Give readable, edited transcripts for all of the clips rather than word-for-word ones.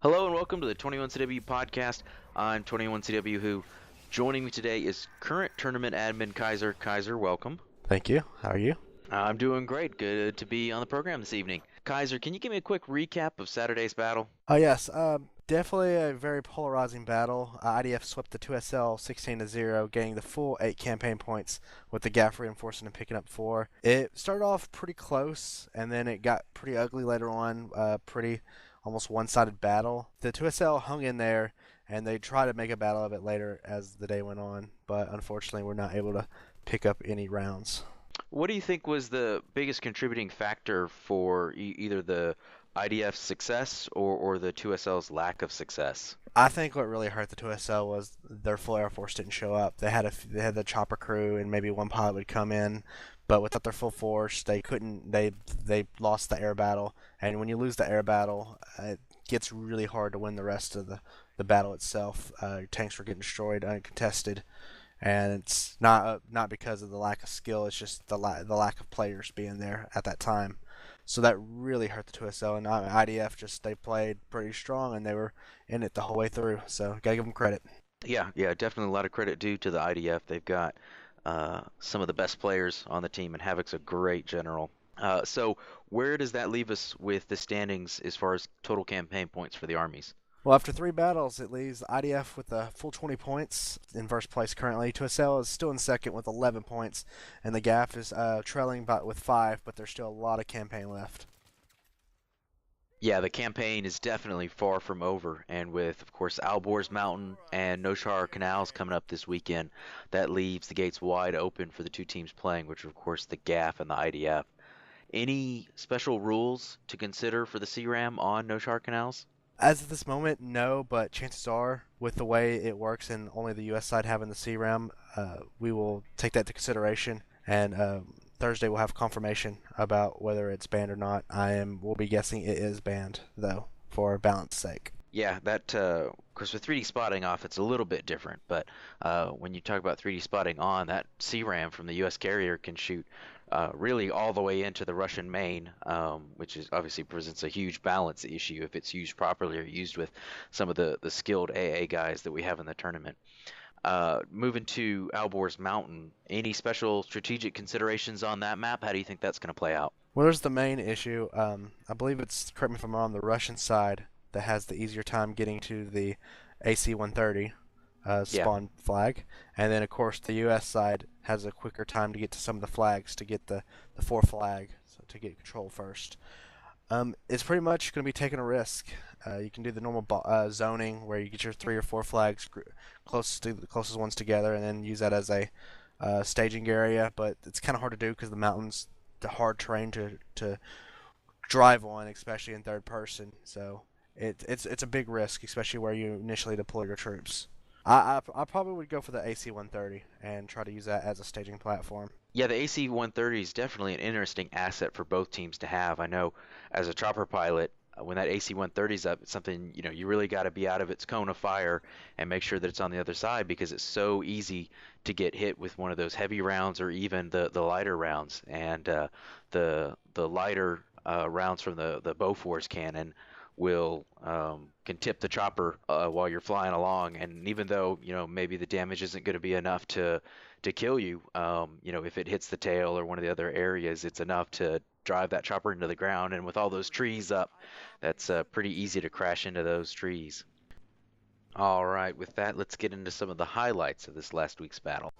Hello and welcome to the 21CW podcast. I'm 21CW who joining me today is current tournament admin Kaiser. Kaiser, welcome. Thank you. How are you? I'm doing great. Good to be on the program this evening. Kaiser, can you give me a quick recap of Saturday's battle? Oh yes, definitely a very polarizing battle. IDF swept the 2SL 16-0, getting the full 8 campaign points with the GAF reinforcing and picking up 4. It started off pretty close, and then it got pretty ugly later on. Pretty almost one-sided battle. The 2SL hung in there, and they tried to make a battle of it later as the day went on, but unfortunately, we're not able to pick up any rounds. What do you think was the biggest contributing factor for either the IDF's success or the 2SL's lack of success? I think what really hurt the 2SL was their full Air Force didn't show up. They had the chopper crew and maybe one pilot would come in, but without their full force, they couldn't. They lost the air battle, and when you lose the air battle, it gets really hard to win the rest of the battle itself. Your tanks were getting destroyed uncontested, and it's not because of the lack of skill. It's just the lack of players being there at that time. So that really hurt the 2SL, and IDF just they played pretty strong and they were in it the whole way through. So gotta give them credit. Yeah, definitely a lot of credit due to the IDF. They've got some of the best players on the team, and Havoc's a great general. So where does that leave us with the standings as far as total campaign points for the armies? Well, after 3 battles, it leaves IDF with a full 20 points in first place currently. 2SL is still in second with 11 points, and the GAF is trailing but with 5, but there's still a lot of campaign left. Yeah, the campaign is definitely far from over, and with, of course, Alborz Mountain and Noshar Canals coming up this weekend, that leaves the gates wide open for the two teams playing, which are, of course, the GAF and the IDF. Any special rules to consider for the CRAM on Noshar Canals? As of this moment, no, but chances are, with the way it works and only the U.S. side having the CRAM, we will take that into consideration. And Thursday we'll have confirmation about whether it's banned or not. Will be guessing it is banned though, for balance sake. Yeah, that of course with 3D spotting off, it's a little bit different. But when you talk about 3D spotting on, that CRAM from the U.S. carrier can shoot really all the way into the Russian main, which is obviously presents a huge balance issue if it's used properly or used with some of the skilled AA guys that we have in the tournament. Moving to Alborz Mountain, any special strategic considerations on that map? How do you think that's going to play out? Well, there's the main issue. I believe it's, correct me if I'm wrong, the Russian side that has the easier time getting to the AC-130 Yeah. spawn flag, and then of course the U.S. side has a quicker time to get to some of the flags to get the 4 flag, so to get control first. It's pretty much going to be taking a risk. You can do the normal zoning where you get your 3 or 4 flags closest to the closest ones together, and then use that as a staging area. But it's kind of hard to do because the mountains, the hard terrain to drive on, especially in third person. So it's a big risk, especially where you initially deploy your troops. I probably would go for the AC-130 and try to use that as a staging platform. Yeah, the AC-130 is definitely an interesting asset for both teams to have. I know as a chopper pilot, when that AC-130 is up, it's something, you really got to be out of its cone of fire and make sure that it's on the other side because it's so easy to get hit with one of those heavy rounds or even the lighter rounds. And the lighter rounds from the Bofors cannon will can tip the chopper while you're flying along, and even though maybe the damage isn't going to be enough to kill you, if it hits the tail or one of the other areas, it's enough to drive that chopper into the ground. And with all those trees up, that's pretty easy to crash into those trees. All right, with that, let's get into some of the highlights of this last week's battle.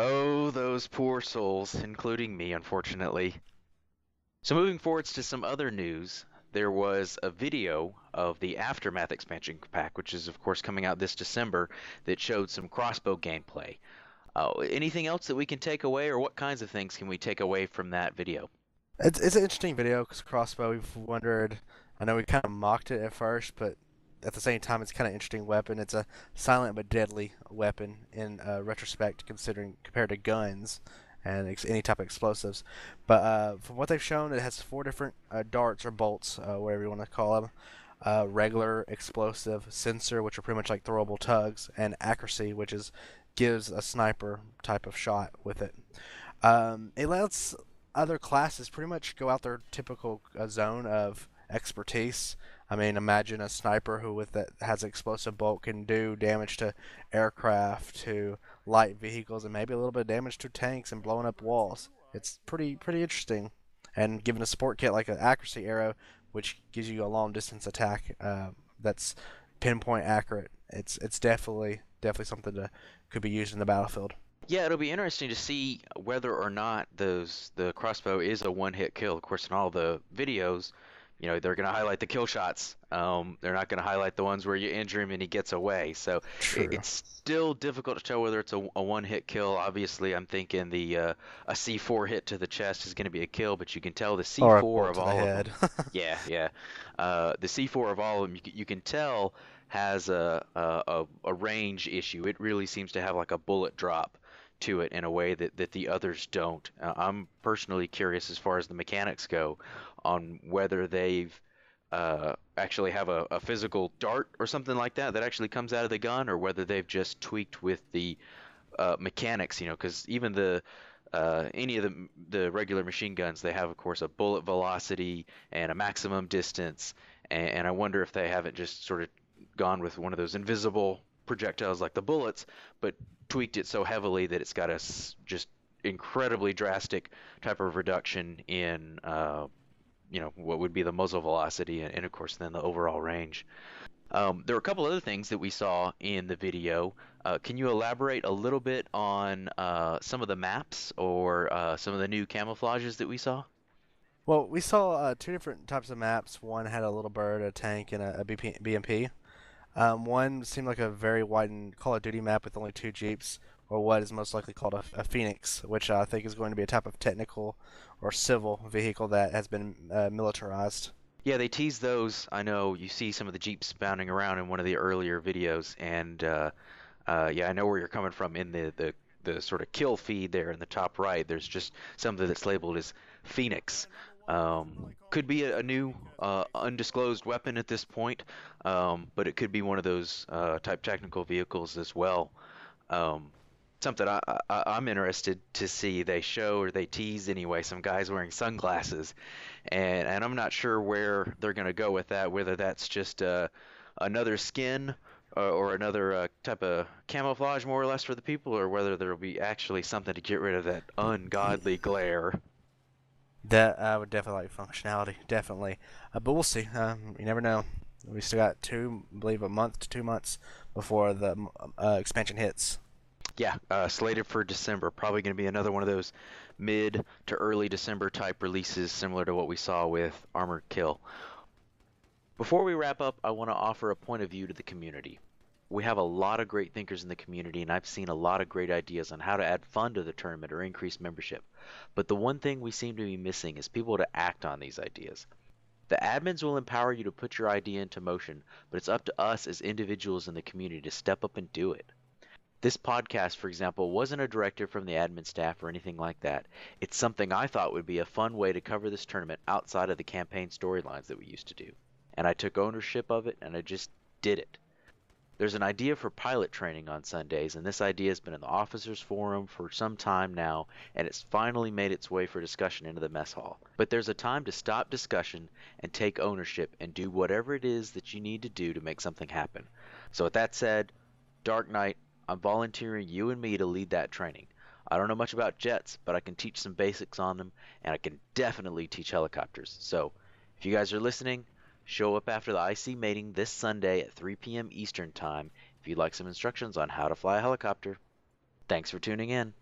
Oh, those poor souls, including me, unfortunately. So moving forwards to some other news, there was a video of the Aftermath expansion pack, which is of course coming out this December, that showed some crossbow gameplay. Anything else that we can take away, or what kinds of things can we take away from that video? It's an interesting video because crossbow. We've wondered. I know we kind of mocked it at first, but at the same time, it's kind of interesting weapon. It's a silent but deadly weapon in retrospect, considering compared to guns and any type of explosives. But from what they've shown, it has four different darts or bolts, whatever you want to call them. Regular, explosive, sensor, which are pretty much like throwable tugs, and accuracy, which is gives a sniper type of shot with it. It lets other classes pretty much go out their typical zone of expertise. I mean, imagine a sniper who with that has explosive bolt can do damage to aircraft, to light vehicles, and maybe a little bit of damage to tanks and blowing up walls. It's pretty interesting. And given a support kit like an accuracy arrow, which gives you a long distance attack that's pinpoint accurate, it's definitely something that could be used in the battlefield. Yeah, it'll be interesting to see whether or not the crossbow is a one-hit kill. Of course, in all the videos, they're going to highlight the kill shots. They're not going to highlight the ones where you injure him and he gets away. So True. it's still difficult to tell whether it's a one-hit kill. Obviously, I'm thinking a C4 hit to the chest is going to be a kill, but you can tell the Or a C4 bolt of to the all of them. head. Yeah, yeah. The C4 of all of them, you can tell has a range issue. It really seems to have like a bullet drop to it in a way that the others don't. I'm personally curious as far as the mechanics go on whether they've actually have a physical dart or something like that that actually comes out of the gun, or whether they've just tweaked with the mechanics, because even any of the regular machine guns, they have, of course, a bullet velocity and a maximum distance, and I wonder if they haven't just sort of gone with one of those invisible projectiles like the bullets, but tweaked it so heavily that it's got a just incredibly drastic type of reduction in what would be the muzzle velocity, and of course then the overall range. There were a couple other things that we saw in the video. Can you elaborate a little bit on some of the maps or some of the new camouflages that we saw? Well, we saw two different types of maps. One had a little bird, a tank, and a BMP. One seemed like a very widened Call of Duty map with only two Jeeps, or what is most likely called a Phoenix, which I think is going to be a type of technical or civil vehicle that has been militarized. Yeah, they teased those. I know you see some of the Jeeps bounding around in one of the earlier videos, and yeah, I know where you're coming from in the sort of kill feed there in the top right. There's just something that's labeled as Phoenix. Could be a new undisclosed weapon at this point, but it could be one of those type technical vehicles as well. Um, Something I'm interested to see. They show, or they tease anyway, some guys wearing sunglasses, and I'm not sure where they're going to go with that. Whether that's just another skin or another type of camouflage, more or less, for the people, or whether there'll be actually something to get rid of that ungodly glare. That I would definitely like functionality, definitely. But we'll see. You never know. We still got I believe, a month to 2 months before the expansion hits. Yeah, slated for December. Probably going to be another one of those mid to early December type releases, similar to what we saw with Armored Kill. Before we wrap up, I want to offer a point of view to the community. We have a lot of great thinkers in the community, and I've seen a lot of great ideas on how to add fun to the tournament or increase membership. But the one thing we seem to be missing is people to act on these ideas. The admins will empower you to put your idea into motion, but it's up to us as individuals in the community to step up and do it. This podcast, for example, wasn't a directive from the admin staff or anything like that. It's something I thought would be a fun way to cover this tournament outside of the campaign storylines that we used to do. And I took ownership of it, and I just did it. There's an idea for pilot training on Sundays, and this idea has been in the officers' forum for some time now, and it's finally made its way for discussion into the mess hall. But there's a time to stop discussion and take ownership and do whatever it is that you need to do to make something happen. So with that said, Dark Knight, I'm volunteering you and me to lead that training. I don't know much about jets, but I can teach some basics on them, and I can definitely teach helicopters. So, if you guys are listening, show up after the IC mating this Sunday at 3 p.m. Eastern Time if you'd like some instructions on how to fly a helicopter. Thanks for tuning in.